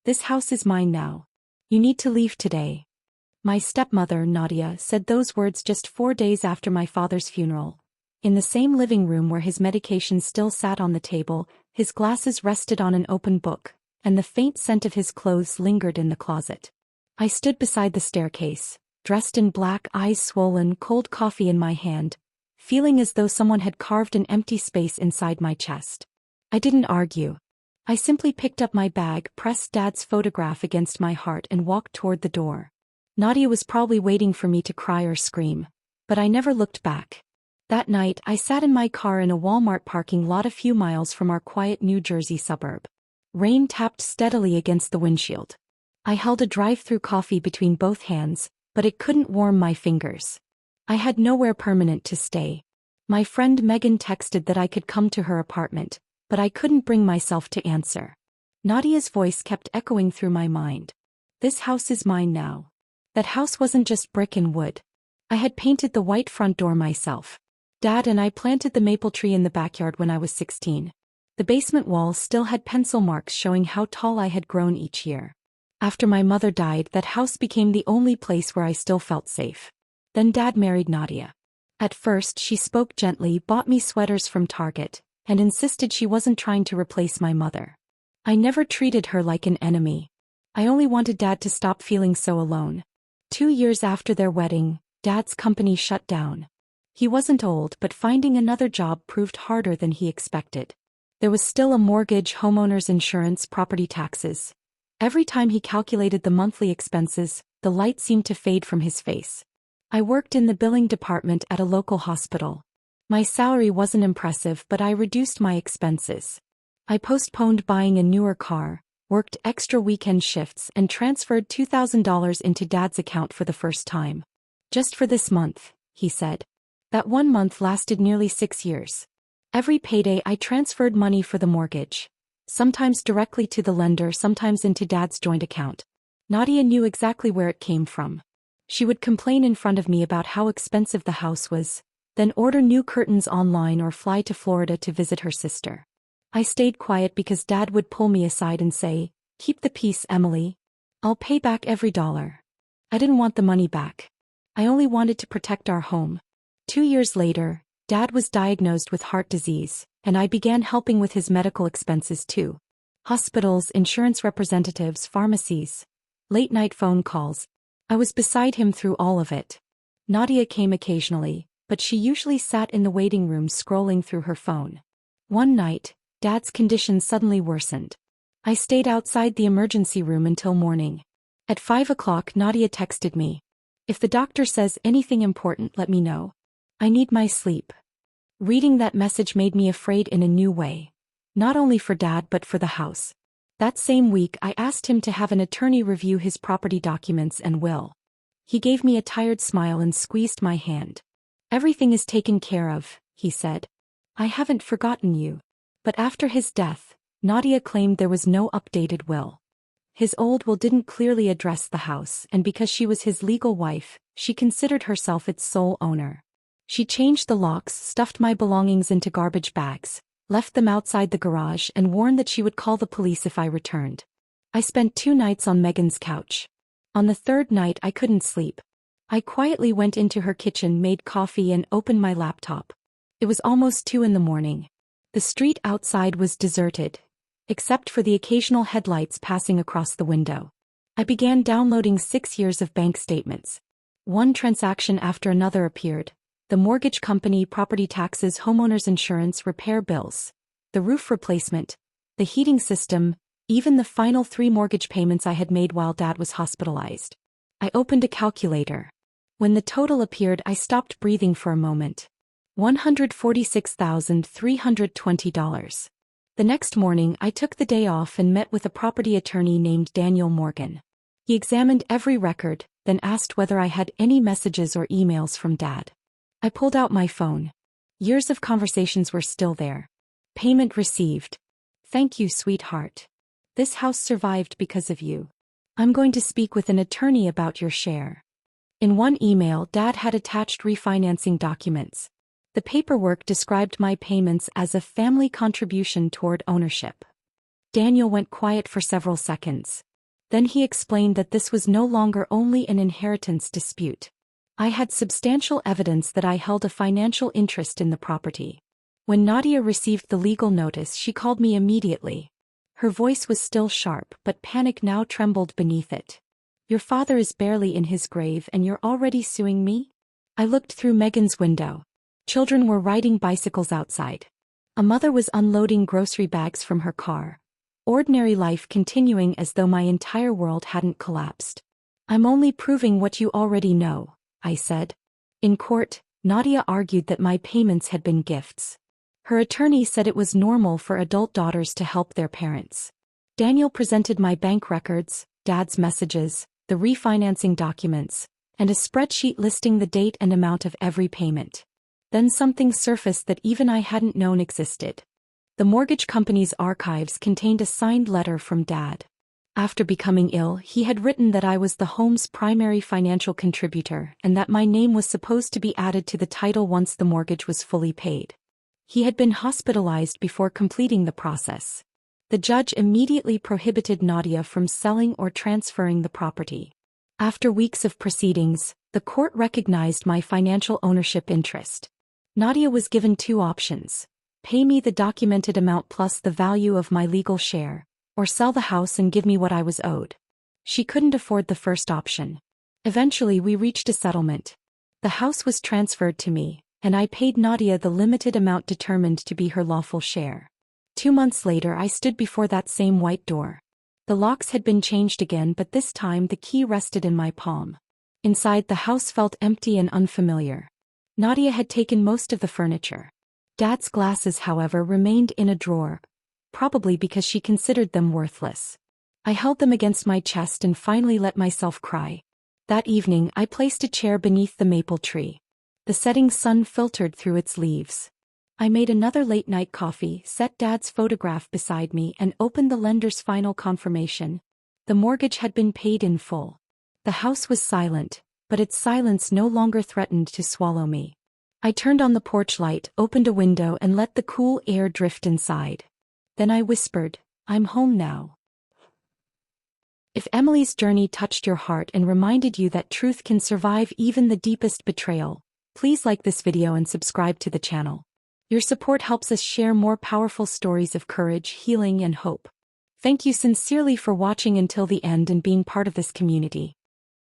This house is mine now. You need to leave today. My stepmother, Nadia, said those words just 4 days after my father's funeral. In the same living room where his medication still sat on the table, his glasses rested on an open book, and the faint scent of his clothes lingered in the closet. I stood beside the staircase, dressed in black, eyes swollen, cold coffee in my hand, feeling as though someone had carved an empty space inside my chest. I didn't argue. I simply picked up my bag, pressed Dad's photograph against my heart and walked toward the door. Nadia was probably waiting for me to cry or scream, but I never looked back. That night, I sat in my car in a Walmart parking lot a few miles from our quiet New Jersey suburb. Rain tapped steadily against the windshield. I held a drive-through coffee between both hands, but it couldn't warm my fingers. I had nowhere permanent to stay. My friend Megan texted that I could come to her apartment, but I couldn't bring myself to answer. Nadia's voice kept echoing through my mind. This house is mine now. That house wasn't just brick and wood. I had painted the white front door myself. Dad and I planted the maple tree in the backyard when I was 16. The basement wall still had pencil marks showing how tall I had grown each year. After my mother died, that house became the only place where I still felt safe. Then Dad married Nadia. At first she spoke gently, bought me sweaters from Target, and insisted she wasn't trying to replace my mother. I never treated her like an enemy. I only wanted Dad to stop feeling so alone. 2 years after their wedding, Dad's company shut down. He wasn't old, but finding another job proved harder than he expected. There was still a mortgage, homeowner's insurance, property taxes. Every time he calculated the monthly expenses, the light seemed to fade from his face. I worked in the billing department at a local hospital. My salary wasn't impressive, but I reduced my expenses. I postponed buying a newer car, worked extra weekend shifts, and transferred $2,000 into Dad's account for the first time. Just for this month, he said. That 1 month lasted nearly 6 years. Every payday I transferred money for the mortgage. Sometimes directly to the lender, sometimes into Dad's joint account. Nadia knew exactly where it came from. She would complain in front of me about how expensive the house was, then order new curtains online or fly to Florida to visit her sister. I stayed quiet because Dad would pull me aside and say, "Keep the peace, Emily. I'll pay back every dollar." I didn't want the money back. I only wanted to protect our home. 2 years later, Dad was diagnosed with heart disease, and I began helping with his medical expenses too. Hospitals, insurance representatives, pharmacies, late-night phone calls. I was beside him through all of it. Nadia came occasionally, but she usually sat in the waiting room scrolling through her phone. One night, Dad's condition suddenly worsened. I stayed outside the emergency room until morning. At 5 o'clock, Nadia texted me. "If the doctor says anything important, let me know. I need my sleep." Reading that message made me afraid in a new way. Not only for Dad but for the house. That same week I asked him to have an attorney review his property documents and will. He gave me a tired smile and squeezed my hand. "Everything is taken care of," he said. "I haven't forgotten you." But after his death, Nadia claimed there was no updated will. His old will didn't clearly address the house, and because she was his legal wife, she considered herself its sole owner. She changed the locks, stuffed my belongings into garbage bags, left them outside the garage, and warned that she would call the police if I returned. I spent 2 nights on Megan's couch. On the 3rd night I couldn't sleep. I quietly went into her kitchen, made coffee, and opened my laptop. It was almost 2 in the morning. The street outside was deserted, except for the occasional headlights passing across the window. I began downloading 6 years of bank statements. One transaction after another appeared. The mortgage company, property taxes, homeowner's insurance, repair bills, the roof replacement, the heating system, even the final 3 mortgage payments I had made while Dad was hospitalized. I opened a calculator. When the total appeared, I stopped breathing for a moment. $146,320. The next morning, I took the day off and met with a property attorney named Daniel Morgan. He examined every record, then asked whether I had any messages or emails from Dad. I pulled out my phone. Years of conversations were still there. Payment received. "Thank you, sweetheart. This house survived because of you. I'm going to speak with an attorney about your share." In one email, Dad had attached refinancing documents. The paperwork described my payments as a family contribution toward ownership. Daniel went quiet for several seconds. Then he explained that this was no longer only an inheritance dispute. I had substantial evidence that I held a financial interest in the property. When Nadia received the legal notice, she called me immediately. Her voice was still sharp, but panic now trembled beneath it. "Your father is barely in his grave and you're already suing me?" I looked through Megan's window. Children were riding bicycles outside. A mother was unloading grocery bags from her car. Ordinary life continuing as though my entire world hadn't collapsed. "I'm only proving what you already know," I said. In court, Nadia argued that my payments had been gifts. Her attorney said it was normal for adult daughters to help their parents. Daniel presented my bank records, Dad's messages, the refinancing documents, and a spreadsheet listing the date and amount of every payment. Then something surfaced that even I hadn't known existed. The mortgage company's archives contained a signed letter from Dad. After becoming ill, he had written that I was the home's primary financial contributor and that my name was supposed to be added to the title once the mortgage was fully paid. He had been hospitalized before completing the process. The judge immediately prohibited Nadia from selling or transferring the property. After weeks of proceedings, the court recognized my financial ownership interest. Nadia was given two options: pay me the documented amount plus the value of my legal share, or sell the house and give me what I was owed. She couldn't afford the first option. Eventually we reached a settlement. The house was transferred to me, and I paid Nadia the limited amount determined to be her lawful share. 2 months later I stood before that same white door. The locks had been changed again, but this time the key rested in my palm. Inside, the house felt empty and unfamiliar. Nadia had taken most of the furniture. Dad's glasses, however, remained in a drawer, probably because she considered them worthless. I held them against my chest and finally let myself cry. That evening I placed a chair beneath the maple tree. The setting sun filtered through its leaves. I made another late-night coffee, set Dad's photograph beside me, and opened the lender's final confirmation. The mortgage had been paid in full. The house was silent, but its silence no longer threatened to swallow me. I turned on the porch light, opened a window, and let the cool air drift inside. Then I whispered, "I'm home now." If Emily's journey touched your heart and reminded you that truth can survive even the deepest betrayal, please like this video and subscribe to the channel. Your support helps us share more powerful stories of courage, healing, and hope. Thank you sincerely for watching until the end and being part of this community.